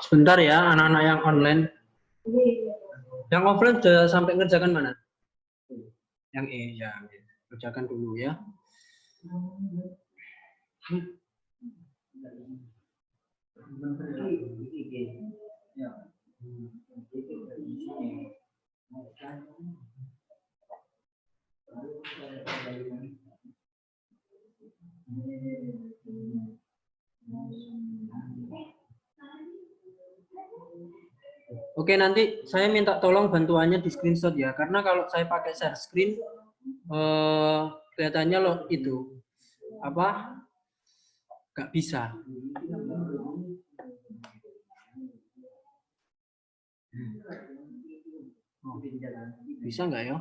Sebentar ya, anak-anak yang online. Yang offline sudah sampai ngerjakan mana? Yang E, ya. Kerjakan dulu ya. Oke, nanti saya minta tolong bantuannya di screenshot ya, karena kalau saya pakai share screen, kelihatannya loh itu apa? Nggak bisa. Oh, bisa nggak ya?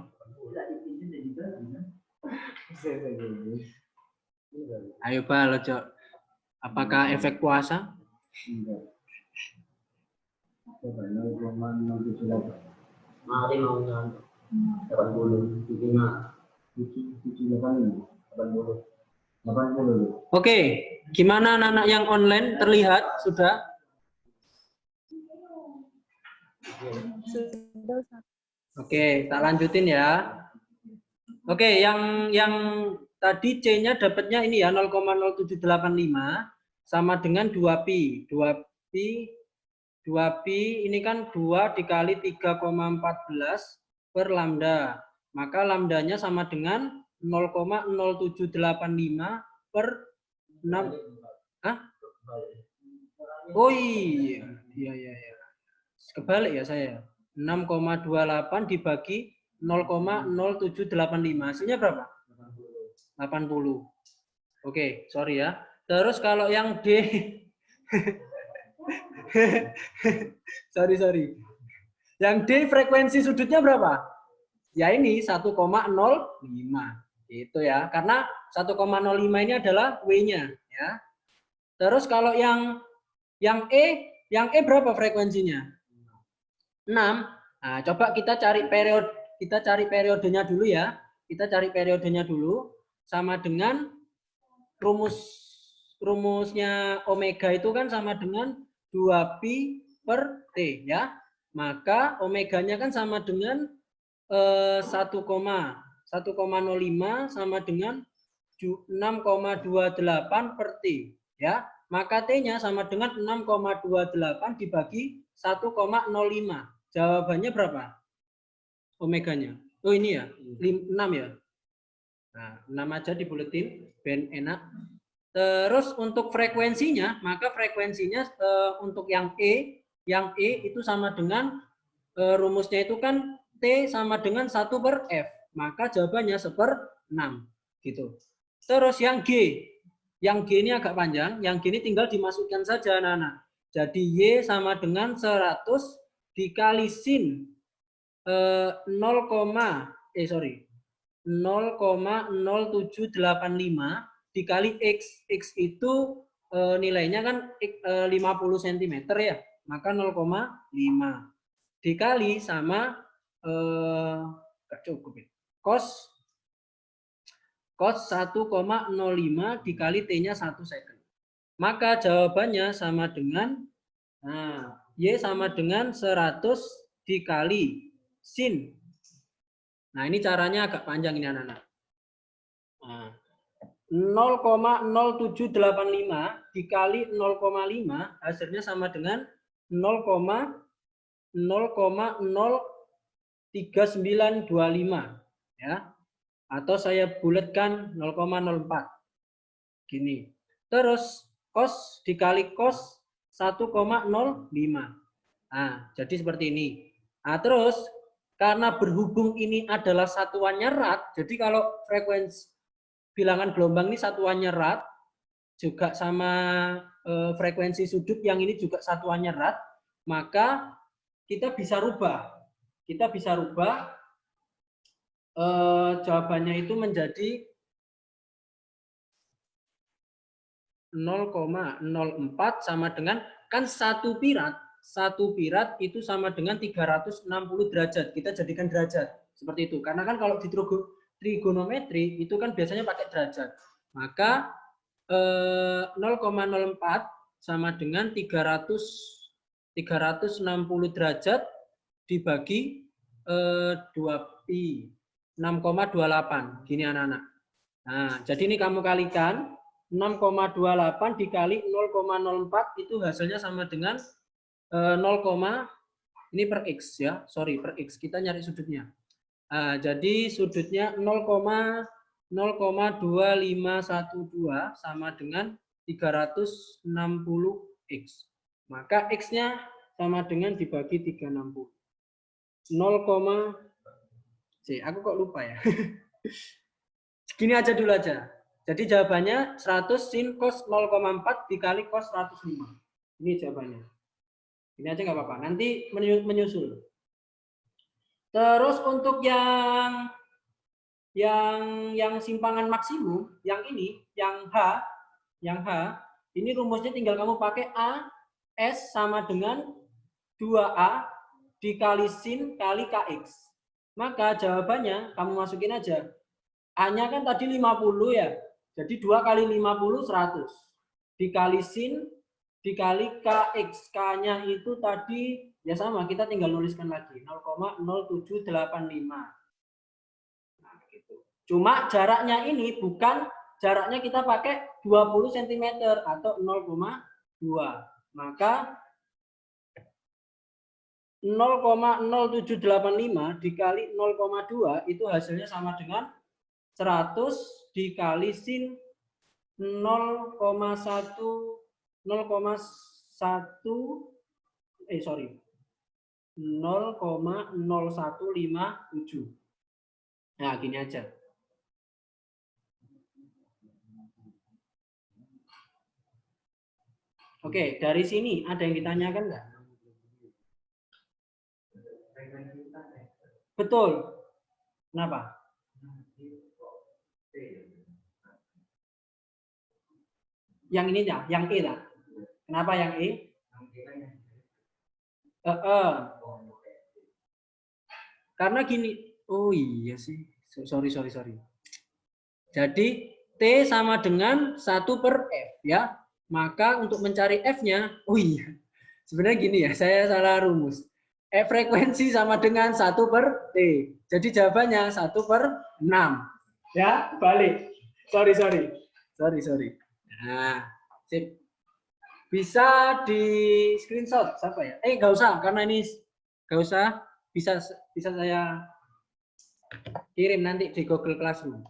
Ayo Pak Lojo, apakah efek puasa? Mari mau 80, 80. Oke, gimana anak-anak yang online terlihat sudah? Oke, tak lanjutin ya. Oke, yang tadi C-nya dapatnya ini ya 0,0785 sama dengan 2pi. 2pi ini kan 2 dikali 3,14 per lambda. Maka lambdanya sama dengan 0,0785 per 6. Hah? Oh iya. Iya. Kebalik ya saya. 6,28 dibagi 0,0785. Hasilnya berapa? 80. Oke, sorry ya. Terus kalau yang D sorry. Yang D frekuensi sudutnya berapa? Ya ini 1,05. Gitu ya. Karena 1,05 ini adalah W-nya ya. Terus kalau yang E berapa frekuensinya? 6. Nah, coba kita cari periodenya dulu ya. Kita cari periodenya dulu sama dengan rumusnya omega itu kan sama dengan 2pi per T ya. Maka omeganya kan sama dengan 1,05 sama dengan 6,28 per T ya. Maka T-nya sama dengan 6,28 dibagi 1,05. Jawabannya berapa? Omeganya. Oh ini ya, 6 ya. Nah, 6 aja dibuletin, ben enak. Terus untuk frekuensinya, maka frekuensinya untuk yang E itu sama dengan rumusnya itu kan T sama dengan 1 per F. Maka jawabannya 1/6 gitu. Terus yang G ini agak panjang, yang G ini tinggal dimasukkan saja anak-anak. Jadi Y sama dengan 100 dikali sin 0,0785 dikali X. X itu nilainya kan 50 cm ya. Maka 0,5 dikali sama nggak cukup ya. Cos 1,05 dikali T-nya 1 second. Maka jawabannya sama dengan Y sama dengan 100 dikali sin. Nah, ini caranya agak panjang ini anak-anak. 0,0785 dikali 0,5 hasilnya sama dengan 0,03925 ya. Atau saya bulatkan 0,04. Gini. Terus cos dikali cos 1,05. Nah, jadi seperti ini. Nah, terus karena berhubung ini adalah satuannya rad, jadi kalau frekuensi bilangan gelombang ini satuannya rad, juga sama frekuensi sudut yang ini juga satuannya rad, maka kita bisa rubah. Kita bisa rubah jawabannya itu menjadi 0,04 sama dengan, kan satu pirat itu sama dengan 360 derajat. Kita jadikan derajat seperti itu. Karena kan kalau di trigonometri itu kan biasanya pakai derajat. Maka 0,04 sama dengan 360 derajat dibagi 2pi 6,28. Gini anak-anak. Nah, jadi ini kamu kalikan 6,28 dikali 0,04 itu hasilnya sama dengan 0, ini per X ya, sorry per X, kita nyari sudutnya. Nah, jadi sudutnya 0,2512 sama dengan 360X. Maka X-nya sama dengan dibagi 360. 0, aku kok lupa ya. Gini aja dulu aja. Jadi jawabannya 100 sin cos 0,4 dikali cos 105. Ini jawabannya. Ini aja nggak apa-apa. Nanti menyusul. Terus untuk yang simpangan maksimum, yang ini, yang H, ini rumusnya tinggal kamu pakai A S sama dengan 2A dikali sin kali KX. Maka jawabannya kamu masukin aja. A-nya kan tadi 50 ya. Jadi 2 kali 50, 100. Dikali sin, dikali KX. K-nya itu tadi, ya sama, kita tinggal nuliskan lagi. 0,0785. Nah, gitu. Cuma jaraknya ini bukan, jaraknya kita pakai 20 cm atau 0,2. Maka 0,0785 dikali 0,2 itu hasilnya sama dengan 100 dikali sin 0,1 0,0157. Nah, gini aja. Oke, dari sini ada yang ditanyakan nggak? Betul. Kenapa? Yang ini ya, yang E lah. Kenapa yang E? Karena gini, oh iya sih, sorry. Jadi T sama dengan 1 per F ya. Maka untuk mencari F-nya, oh iya, sebenarnya gini ya, saya salah rumus. F frekuensi sama dengan 1 per T. Jadi jawabannya 1 per 6. Ya, balik. Sorry. Nah, sip. Bisa di screenshot siapa ya? Nggak usah karena ini nggak usah. Bisa saya kirim nanti di Google Classroom.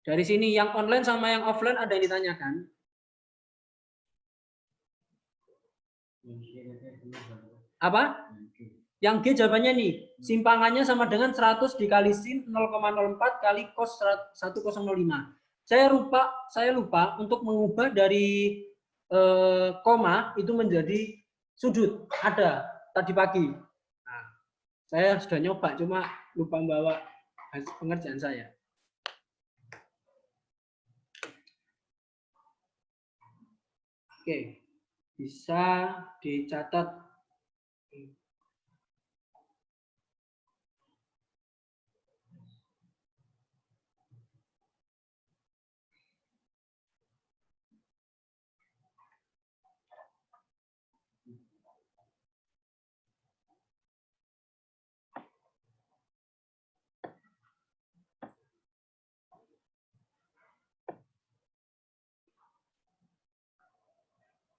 Dari sini yang online sama yang offline ada yang ditanyakan? Apa? Yang G jawabannya nih, simpangannya sama dengan 100 dikali sin 0,04 kali cos 1005. Saya lupa untuk mengubah dari koma itu menjadi sudut. Ada tadi pagi. Nah, saya sudah nyoba, cuma lupa bawa pengerjaan saya. Oke, bisa dicatat.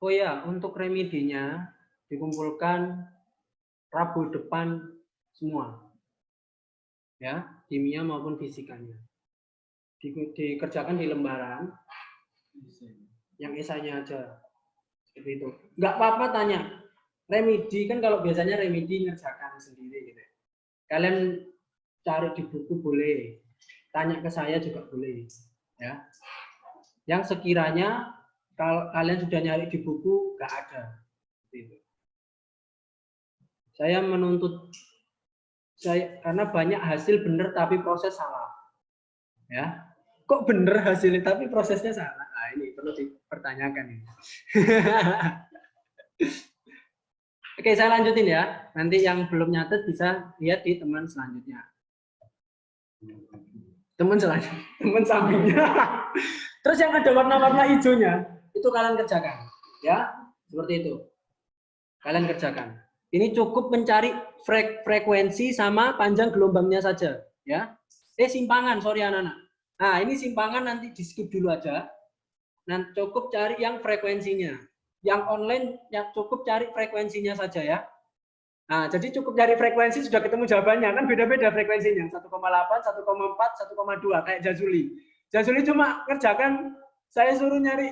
Oh ya, untuk remedinya dikumpulkan Rabu depan semua. Ya, kimia maupun fisikanya. Dikerjakan di lembaran. Yang esainya aja. Seperti itu. Enggak apa-apa tanya. Remedi kan kalau biasanya remedi ngerjakan sendiri gitu. Kalian cari di buku boleh. Tanya ke saya juga boleh. Ya. Yang sekiranya kalau kalian sudah nyari di buku, nggak ada. Saya menuntut karena banyak hasil benar tapi proses salah. Ya, kok bener hasilnya tapi prosesnya salah? Nah, ini perlu dipertanyakan ini. Oke, saya lanjutin ya. Nanti yang belum nyatet bisa lihat di teman selanjutnya. Teman selanjutnya, teman sampingnya. Terus yang ada warna-warna hijaunya itu kalian kerjakan, ya, seperti itu. Kalian kerjakan. Ini cukup mencari frekuensi sama panjang gelombangnya saja, ya. Simpangan, sorry anak-anak. Nah, ini simpangan nanti di skip dulu aja. Nah, cukup cari yang frekuensinya. Yang online yang cukup cari frekuensinya saja ya. Nah, jadi cukup cari frekuensi sudah ketemu jawabannya. Kan beda-beda frekuensinya. 1,8, 1,4, 1,2 kayak Jazuli. Jazuli cuma kerjakan, saya suruh nyari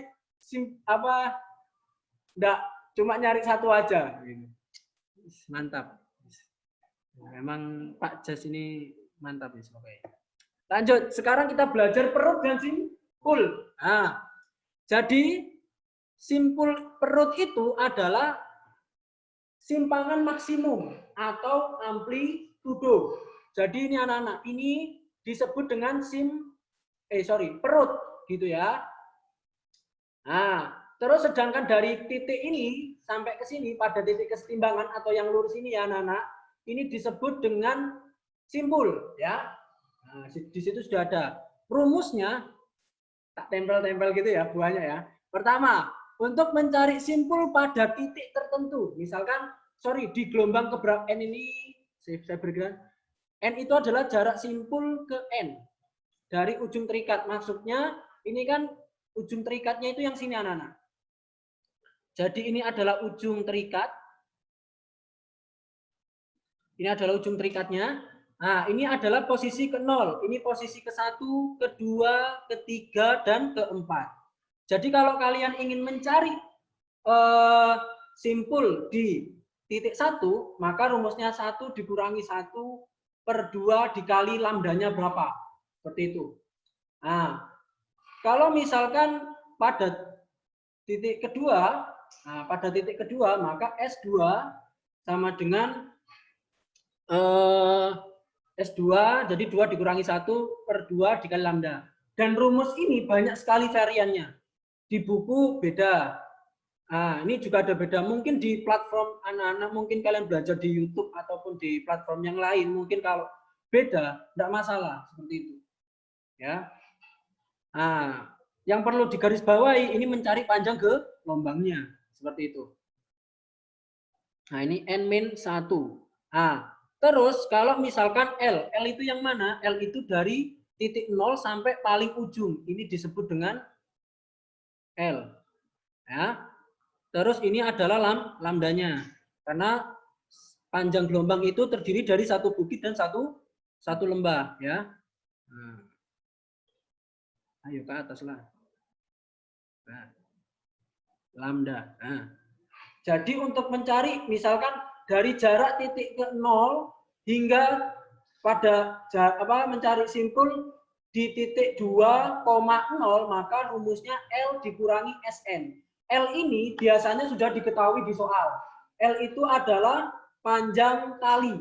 enggak, cuma nyari satu aja. Mantap. Memang Pak Jas ini mantap ya. Lanjut, sekarang kita belajar perut dan simpul. Nah, jadi simpul perut itu adalah simpangan maksimum atau amplitudo. Jadi ini anak-anak, ini disebut dengan perut gitu ya. Nah, terus sedangkan dari titik ini sampai ke sini pada titik kesetimbangan atau yang lurus ini ya anak-anak, ini disebut dengan simpul ya. Nah, di situ sudah ada rumusnya, tak tempel-tempel gitu ya buahnya ya. Pertama, untuk mencari simpul pada titik tertentu, misalkan, di gelombang keberapa N ini, saya berikan, N itu adalah jarak simpul ke N, dari ujung terikat, maksudnya ini kan ujung terikatnya itu yang sini anak-anak. Jadi ini adalah ujung terikat, ini adalah ujung terikatnya. Nah, ini adalah posisi ke-0, ini posisi ke-1, ke-2, ke-3, dan ke-4. Jadi kalau kalian ingin mencari simpul di titik 1, maka rumusnya 1 dikurangi 1/2 dikali lambdanya berapa. Seperti itu. Nah, kalau misalkan pada titik kedua, maka S2 sama dengan S2, jadi 2 dikurangi 1/2 dikali lambda. Dan rumus ini banyak sekali variannya. Di buku beda. Nah, ini juga ada beda. Mungkin di platform anak-anak, mungkin kalian belajar di YouTube ataupun di platform yang lain. Mungkin kalau beda, tidak masalah. Seperti itu. Ya. Nah, yang perlu digarisbawahi, ini mencari panjang gelombangnya. Seperti itu. Nah, ini N-1. Nah, terus kalau misalkan L itu yang mana? L itu dari titik 0 sampai paling ujung. Ini disebut dengan L. Ya. Terus ini adalah lambdanya. Karena panjang gelombang itu terdiri dari satu bukit dan satu lembah, ya. Nah. Ayo ke atas lah. Nah. Lambda. Nah. Jadi untuk mencari misalkan dari jarak titik ke 0 hingga pada mencari simpul di titik 2,0, maka rumusnya L dikurangi SN. L ini biasanya sudah diketahui di soal. L itu adalah panjang tali.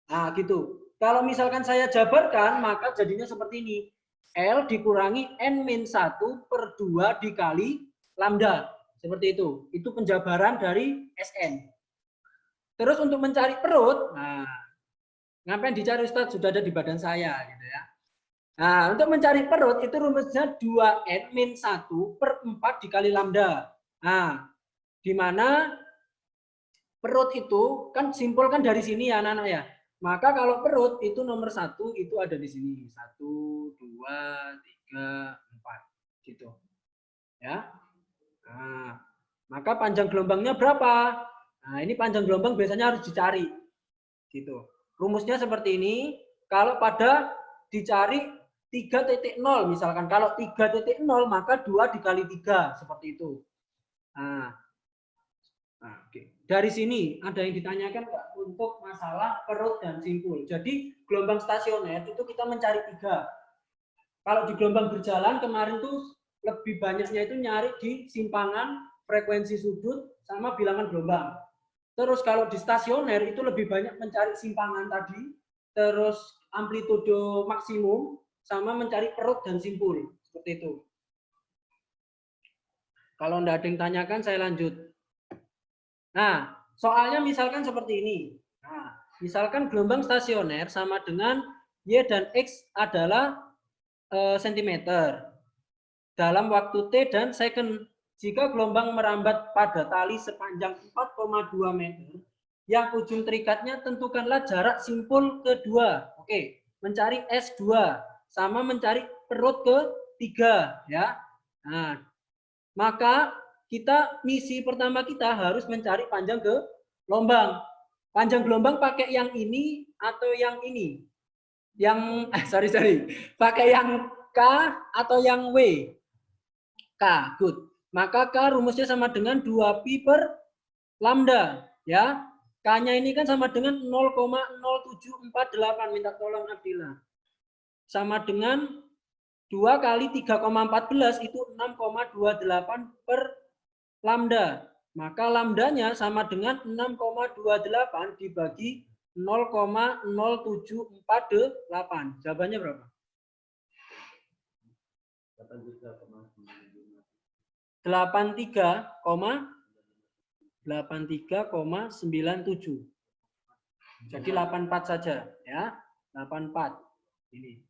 Nah, gitu. Kalau misalkan saya jabarkan, maka jadinya seperti ini. L dikurangi N-1/2 dikali lambda. Seperti itu. Itu penjabaran dari SN. Terus untuk mencari perut, nah, ngapain dicari Ustadz? Sudah ada di badan saya, gitu ya. Nah, untuk mencari perut itu rumusnya 2N-1/4 dikali lambda. Nah, di mana perut itu kan simpul kan dari sini ya anak-anak ya. Maka kalau perut itu nomor 1 itu ada di sini. 1, 2, 3, 4. Gitu. Ya. Nah, maka panjang gelombangnya berapa? Nah, ini panjang gelombang biasanya harus dicari. Gitu. Rumusnya seperti ini. Kalau pada dicari 3.0 misalkan. Kalau 3.0 maka 2 dikali 3 seperti itu. Nah, oke. Dari sini ada yang ditanyakan nggak untuk masalah perut dan simpul. Jadi gelombang stasioner itu kita mencari 3. Kalau di gelombang berjalan kemarin tuh lebih banyaknya itu nyari di simpangan, frekuensi sudut, sama bilangan gelombang. Terus kalau di stasioner itu lebih banyak mencari simpangan tadi, terus amplitudo maksimum, sama mencari perut dan simpul. Seperti itu. Kalau enggak ada yang tanyakan, saya lanjut. Nah, soalnya misalkan seperti ini. Nah, misalkan gelombang stasioner sama dengan Y dan X adalah sentimeter dalam waktu T dan second. Jika gelombang merambat pada tali sepanjang 4,2 meter, yang ujung terikatnya tentukanlah jarak simpul kedua. Oke, mencari S2 sama mencari perut ketiga ya. Nah, maka misi pertama kita harus mencari panjang gelombang. Panjang gelombang pakai yang ini atau yang ini? Yang sorry. Pakai yang K atau yang W? K, good. Maka K rumusnya sama dengan 2pi per lambda, ya. K-nya ini kan sama dengan 0,0748, minta tolong Abdillah. Sama dengan 2 kali 3,14 itu 6,28 per lambda. Maka lambdanya sama dengan 6,28 dibagi 0,0748. Jawabannya berapa? 83,97. Jadi 84 saja ya. 84 ini.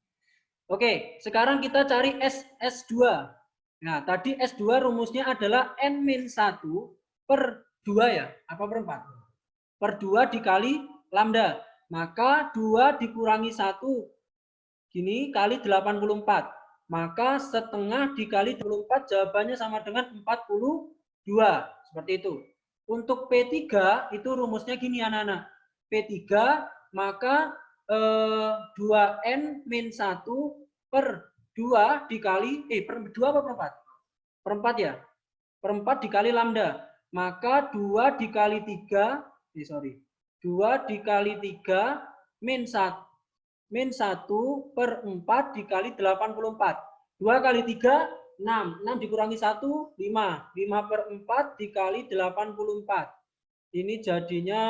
Oke, sekarang kita cari S2. Nah, tadi S2 rumusnya adalah N-1 per 2 ya. Apa per 4? Per 2 dikali lambda. Maka 2 dikurangi 1 gini kali 84. Maka setengah dikali 24 jawabannya sama dengan 42. Seperti itu. Untuk P3 itu rumusnya gini anak-anak. P3 maka 2N-1 per 2 dikali, per 2 apa per 4? Per 4 ya? Per 4 dikali lambda. Maka 2 dikali 3, 2 dikali 3 min 1 per 4 dikali 84. 2 kali 3, 6. 6 dikurangi 1, 5. 5 per 4 dikali 84. Ini jadinya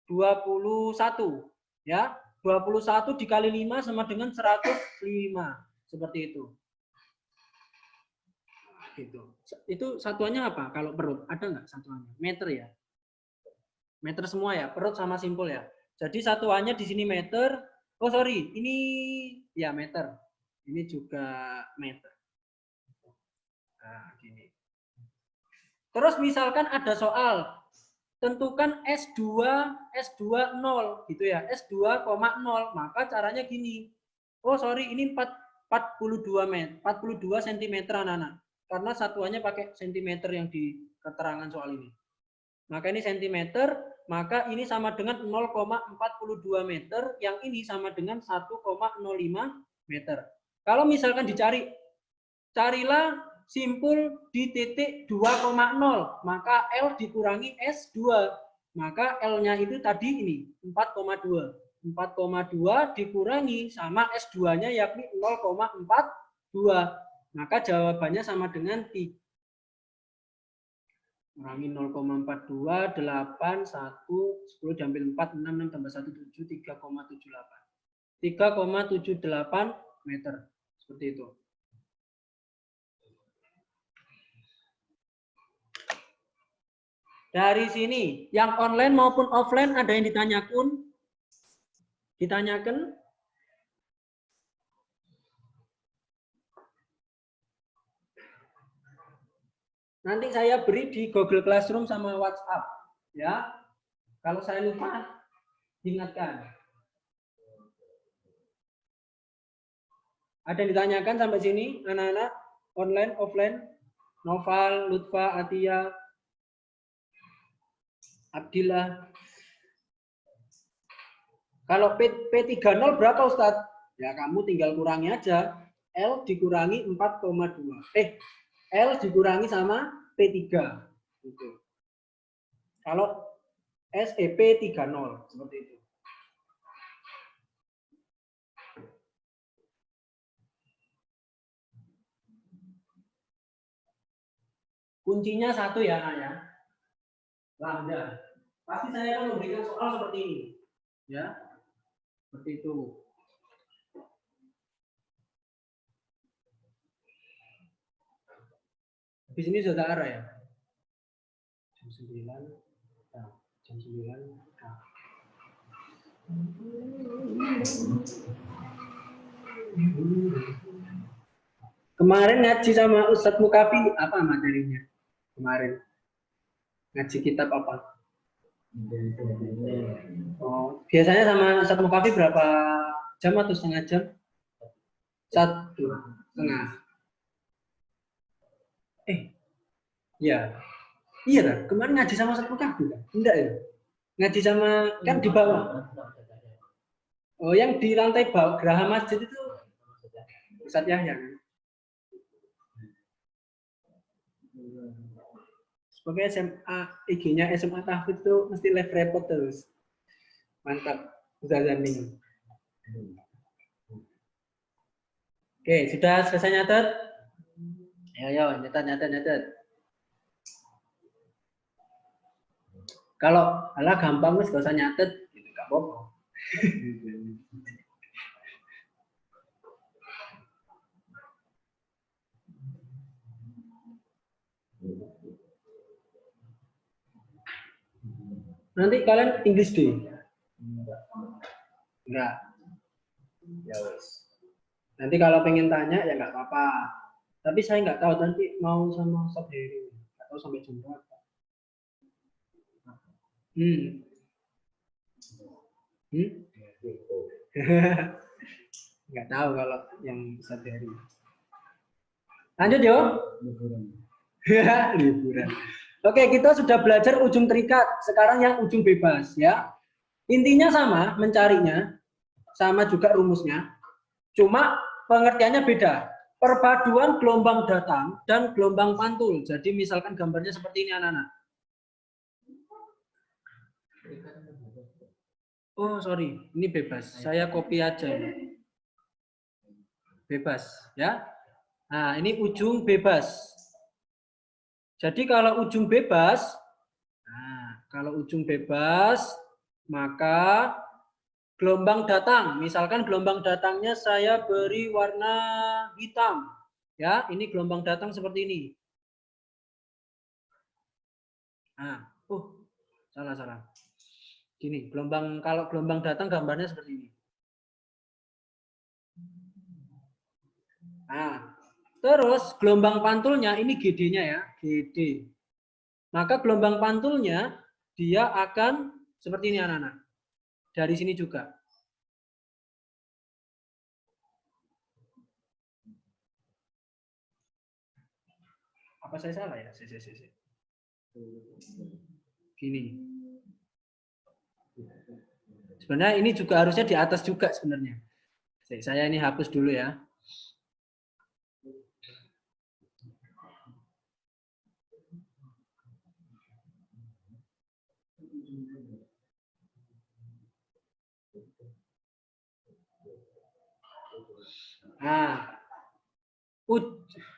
21. Ya, 21 dikali 5 sama dengan 105. Seperti itu. Gitu. Itu satuannya apa? Kalau perut, ada nggak satuannya? Meter ya? Meter semua ya? Perut sama simpul ya? Jadi satuannya di sini meter. Oh sorry, ini ya meter. Ini juga meter. Nah, gini. Terus misalkan ada soal, tentukan S2 0 gitu ya, S2, 0. Maka caranya gini. Oh sorry, ini 42 cm anak-anak. Karena satuannya pakai cm yang di keterangan soal ini. Maka ini cm, maka ini sama dengan 0,42 meter, yang ini sama dengan 1,05 meter. Kalau misalkan carilah simpul di titik 2,0, maka L dikurangi S2. Maka L-nya itu tadi ini 4,2. 4,2 dikurangi sama S2-nya yakni 0,42. Maka jawabannya sama dengan 3. Kurangi 0,42, 8, 1, 10 diambil 4, 6, 6 tambah 1, 7, 3,78. 3,78 meter. Seperti itu. Dari sini, yang online maupun offline ada yang ditanyakan? Ditanyakan? Nanti saya beri di Google Classroom sama WhatsApp, ya. Kalau saya lupa, diingatkan. Ada yang ditanyakan sampai sini, anak-anak? Online, offline? Noval, Lutfa, Atia, Abdillah. Kalau P30 berapa Ustadz? Ya kamu tinggal kurangi aja. L dikurangi 4,2. L dikurangi sama P3. Gitu. Kalau P30 seperti itu. Kuncinya satu ya, Nak ya. Lambda. Pasti saya akan memberikan soal seperti ini. Ya. Seperti itu. Habis ini sudah arah ya. Jam 9. Nah, jam 9. Nah. Kemarin ngaji sama Ustadz Mukafi apa materinya? Kemarin ngaji kitab apa? Oh, biasanya sama Ustadz Mukafi berapa jam atau setengah jam? 1,5. Ya, iya kan? Kemarin ngaji sama Ustadz Mukafi kan? Enggak ya? Ngaji sama kan di bawah. Oh, yang di lantai bawah Geraha Masjid itu Ustadz Yahya kan? Sebagai SMA, IG-nya SMA Tahfidz itu mesti live report terus. Mantap, Ustadz Zani. Oke, sudah selesai nyatet? Ayo, nyatet. Kalau alah gampang wis gak usah nyatet, enggak apa-apa. Nanti kalian English deh. Enggak. Ya wes. Nanti kalau pengen tanya ya nggak apa-apa. Tapi saya nggak tahu nanti mau sama Ustadz Heri atau sampai jam berapa. Nggak tahu kalau yang Ustadz Heri. Lanjut yo. Liburan. Oke, kita sudah belajar ujung terikat. Sekarang yang ujung bebas ya. Intinya sama, mencarinya sama juga rumusnya. Cuma pengertiannya beda. Perpaduan gelombang datang dan gelombang pantul. Jadi misalkan gambarnya seperti ini anak-anak. Oh sorry, ini bebas. Saya copy aja ini. Bebas ya. Nah ini ujung bebas. Jadi kalau ujung bebas, maka gelombang datang. Misalkan gelombang datangnya saya beri warna hitam. Ya, ini gelombang datang seperti ini. Nah, salah. Gini, kalau gelombang datang gambarnya seperti ini. Nah, terus gelombang pantulnya ini GD-nya ya, GD. Maka gelombang pantulnya dia akan seperti ini anak-anak. Dari sini juga. Apa saya salah ya? Gini. Sebenarnya ini juga harusnya di atas juga sebenarnya. Saya ini hapus dulu ya. Nah,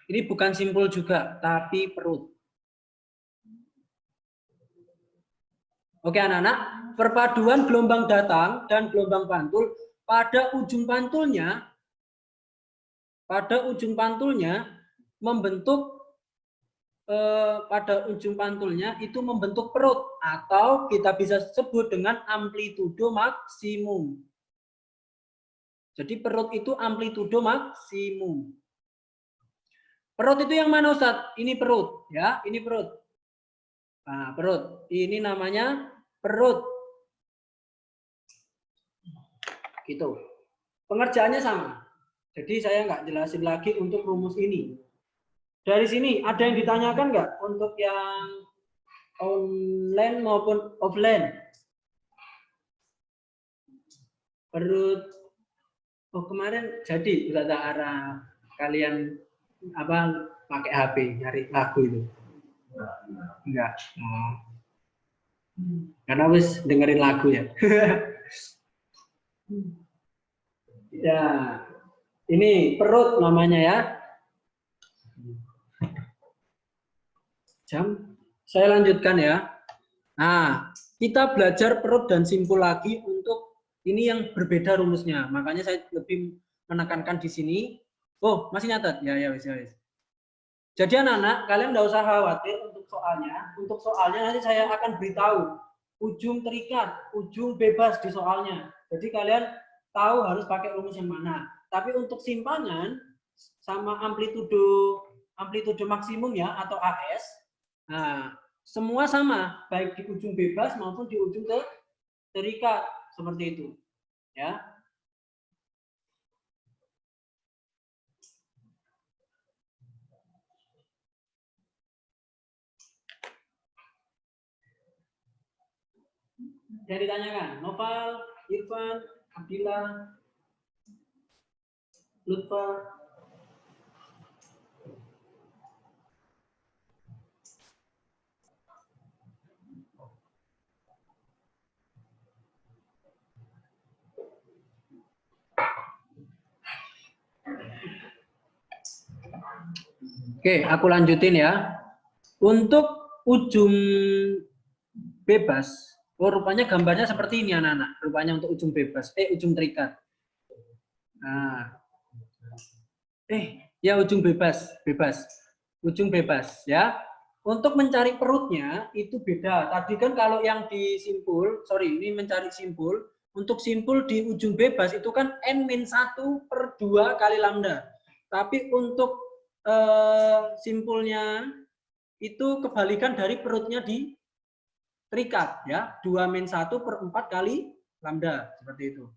ini bukan simpul juga, tapi perut. Oke anak-anak, perpaduan gelombang datang dan gelombang pantul pada ujung pantulnya membentuk itu membentuk perut atau kita bisa sebut dengan amplitudo maksimum. Jadi perut itu amplitudo maksimum. Perut itu yang mana Ustadz? Ini perut ya, ini perut. Nah, perut. Ini namanya perut. Gitu. Pengerjaannya sama. Jadi saya nggak jelasin lagi untuk rumus ini. Dari sini ada yang ditanyakan nggak untuk yang online maupun offline? Perut. Oh kemarin jadi udah ada arah kalian apa pakai HP nyari lagu itu? Enggak. Oh. Karena wis dengerin lagu ya. Ya, ini perut namanya ya. jam. Saya lanjutkan ya. Nah, kita belajar perut dan simpul lagi untuk ini yang berbeda rumusnya. Makanya saya lebih menekankan di sini. Oh, masih nyatat? Ya, ya, wis, ya, wis. Jadi anak-anak, kalian nggak usah khawatir untuk soalnya. Untuk soalnya nanti saya akan beritahu ujung terikat, ujung bebas di soalnya. Jadi kalian tahu harus pakai rumus yang mana. Tapi untuk simpanan sama amplitudo maksimum ya atau AS, nah semua sama, baik di ujung bebas maupun di ujung terikat seperti itu, ya. Yang ditanyakan, Noval, Irfan, Abdillah, Lutfa. Oke, aku lanjutin ya. Untuk ujung bebas, oh rupanya gambarnya seperti ini anak-anak. Rupanya untuk ujung bebas, ujung terikat. Nah, ya ujung bebas, ujung bebas ya. Untuk mencari perutnya itu beda. Tadi kan kalau yang disimpul, ini mencari simpul. Untuk simpul di ujung bebas itu kan n-1 per 2 kali lambda. Tapi untuk simpulnya itu kebalikan dari perutnya di terikat ya, 2-1 per 4 kali lambda seperti itu.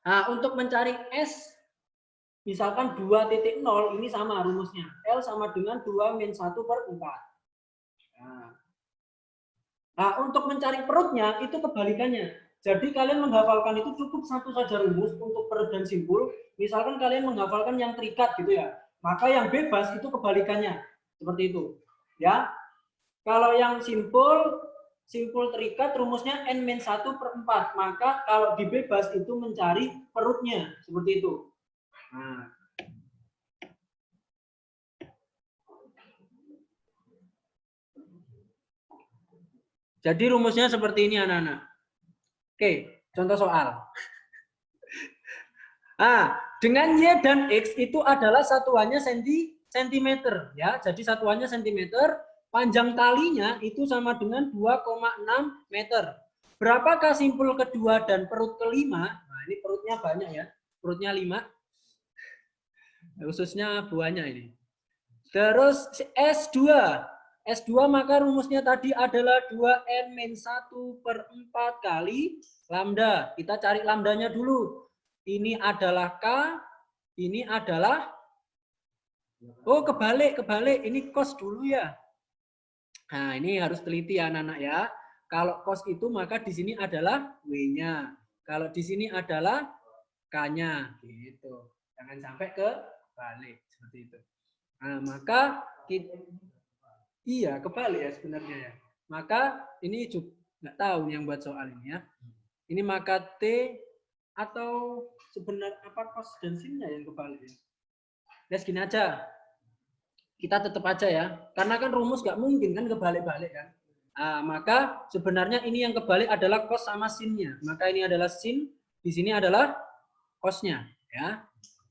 Nah, untuk mencari S misalkan 2.0 ini sama rumusnya. L sama dengan 2-1 per 4. Nah, untuk mencari perutnya itu kebalikannya. Jadi kalian menghafalkan itu cukup satu saja rumus untuk perut dan simpul. Misalkan kalian menghafalkan yang terikat gitu ya. Maka yang bebas itu kebalikannya. Seperti itu. Ya. Kalau yang simpul terikat rumusnya n-1 per 4. Maka kalau di bebas itu mencari perutnya. Seperti itu. Nah. Jadi rumusnya seperti ini anak-anak. Oke, contoh soal. Dengan Y dan X itu adalah satuannya sentimeter ya. Jadi satuannya sentimeter, panjang talinya itu sama dengan 2,6 meter. Berapakah simpul kedua dan perut kelima? Nah, ini perutnya banyak ya. Perutnya 5. Khususnya buahnya ini. Terus S2. S2 maka rumusnya tadi adalah 2n-1 per 4 kali lambda. Kita cari lambdanya dulu. Ini adalah K, ini adalah kebalik. Ini cos dulu ya. Nah, ini harus teliti ya anak-anak ya. Kalau cos itu maka di sini adalah W-nya. Kalau di sini adalah K-nya gitu. Jangan sampai kebalik seperti itu. Nah, maka iya kebalik ya sebenarnya ya. Maka ini juga nggak tahu yang buat soal ini ya. Ini maka T atau sebenarnya apa cos dan sinnya yang kebalik ya. Ya segini aja. Kita tetap aja ya. Karena kan rumus nggak mungkin kan kebalik-balik kan. Nah, maka sebenarnya ini yang kebalik adalah cos sama sinnya. Maka ini adalah sin, di sini adalah cosnya ya.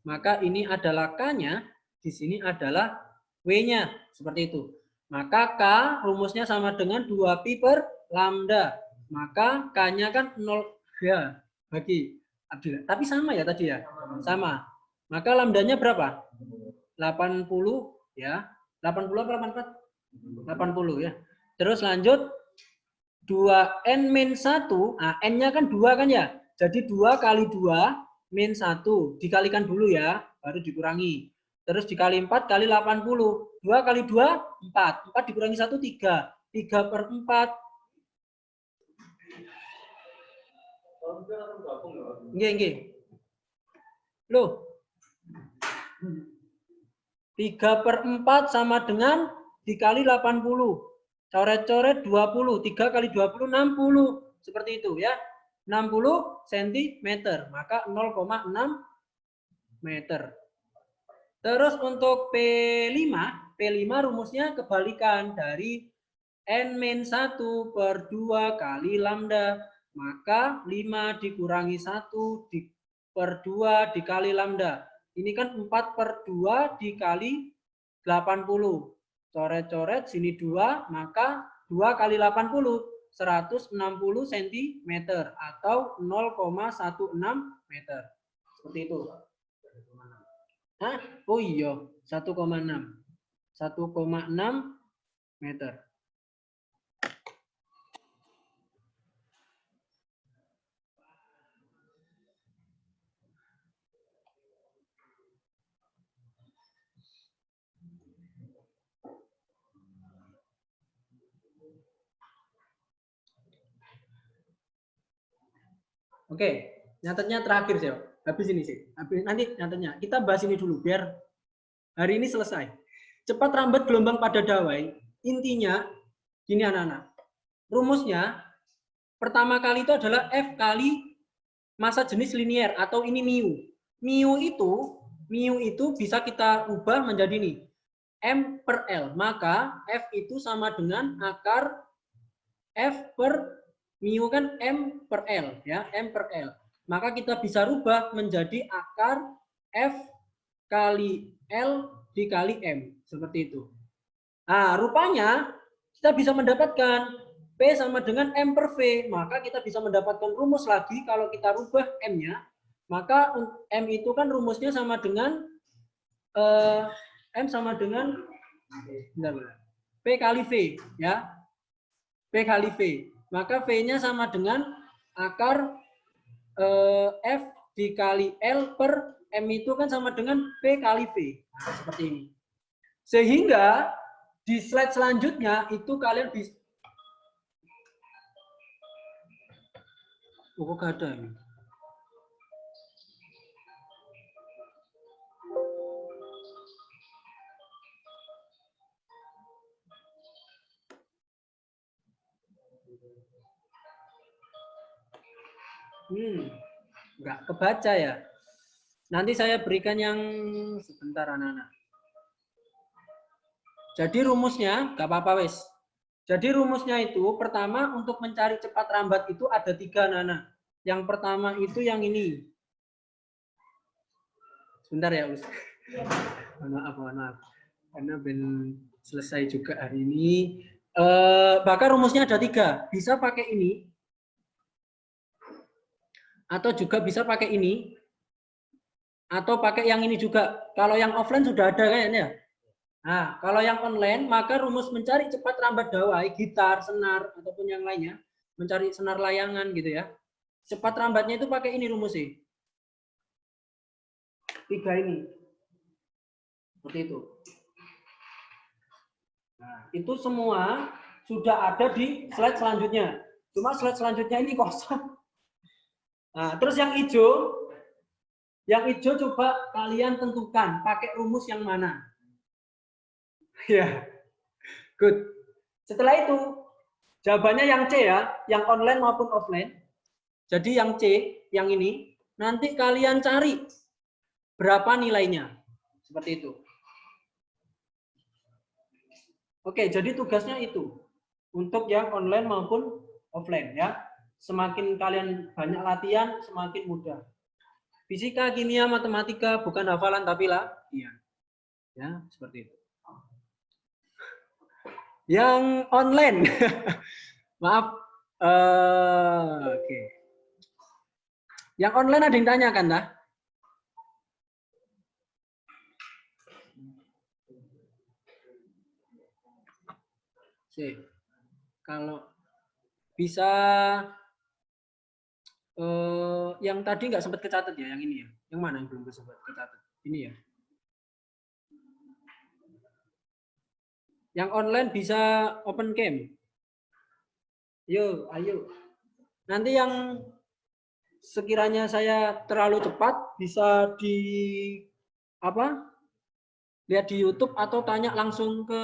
Maka ini adalah K-nya, di sini adalah W-nya. Seperti itu. Maka K rumusnya sama dengan 2pi per lambda. Maka K-nya kan 0 ya bagi Abdillah. Tapi sama ya tadi ya? Sama. Maka lambdanya berapa? 80 ya. 80 apa 84? 80 ya. Terus lanjut 2n-1. Nah, n-nya kan 2 kan ya? Jadi 2 kali 2 min 1 dikalikan dulu ya, baru dikurangi. Terus dikali 4 kali 80. 2 kali 2 4. 4 dikurangi 1 3. 3 per 4. Nggih. Loh. 3 per 4 sama dengan dikali 80. Coret-coret 20. 3 kali 20 60. Seperti itu ya. 60 cm. Maka 0,6 meter. Terus untuk P5 P5 rumusnya kebalikan dari N-1 per 2 kali lambda. Maka 5 dikurangi 1 per 2 dikali lambda. Ini kan 4 per 2 dikali 80. Coret-coret sini 2, maka 2 kali 80. 160 cm atau 0,16 meter. Seperti itu. Hah? Oh iya, 1,6. 1,6 meter. Oke, nyatetnya terakhir sih. Habis ini sih. Habis nanti nyatetnya. Kita bahas ini dulu biar hari ini selesai. Cepat rambat gelombang pada dawai. Intinya gini anak-anak. Rumusnya pertama kali itu adalah F kali massa jenis linier atau ini mu. Mu itu bisa kita ubah menjadi ini. M per L. Maka F itu sama dengan akar F per mu kan M per L ya, M per L. Maka kita bisa rubah menjadi akar F kali L dikali M seperti itu. Nah, rupanya kita bisa mendapatkan P sama dengan M per V. Maka kita bisa mendapatkan rumus lagi kalau kita rubah M-nya. Maka M itu kan rumusnya sama dengan M sama dengan P kali V ya. P kali V. Maka V-nya sama dengan akar F dikali L per M itu kan sama dengan P kali V. Nah, seperti ini. Sehingga di slide selanjutnya itu kalian bisa... Oh, kok gak ada ini? Nggak kebaca ya. Nanti saya berikan yang sebentar anak-anak. Jadi rumusnya nggak apa-apa wes. Jadi rumusnya itu pertama untuk mencari cepat rambat itu ada 3 anak-anak. Yang pertama itu yang ini. Sebentar ya Us. Maaf. Karena ben selesai juga hari ini. Bahkan rumusnya ada 3. Bisa pakai ini. Atau juga bisa pakai ini, atau pakai yang ini juga. Kalau yang offline sudah ada kayaknya. Nah, kalau yang online, maka rumus mencari cepat rambat dawai, gitar, senar, ataupun yang lainnya, mencari senar layangan gitu ya. Cepat rambatnya itu pakai ini rumusnya. 3 ini. Seperti itu. Nah, itu semua sudah ada di slide selanjutnya. Cuma slide selanjutnya ini kosong. Nah, terus yang hijau coba kalian tentukan pakai rumus yang mana. Ya, good. Setelah itu jawabannya yang C ya, yang online maupun offline. Jadi yang C, yang ini nanti kalian cari berapa nilainya, seperti itu. Oke, jadi tugasnya itu untuk yang online maupun offline ya. Semakin kalian banyak latihan, semakin mudah. Fisika, kimia, matematika bukan hafalan tapi latihan. Ya, seperti itu. Yang online, maaf. Oke. Yang online ada yang tanya kan, dah? Sih. Kalau bisa yang tadi nggak sempat kecatat ya, yang ini ya. Yang mana yang belum sempat kecatat? Ini ya. Yang online bisa open cam. Yuk, ayo. Nanti yang sekiranya saya terlalu cepat bisa lihat di YouTube atau tanya langsung ke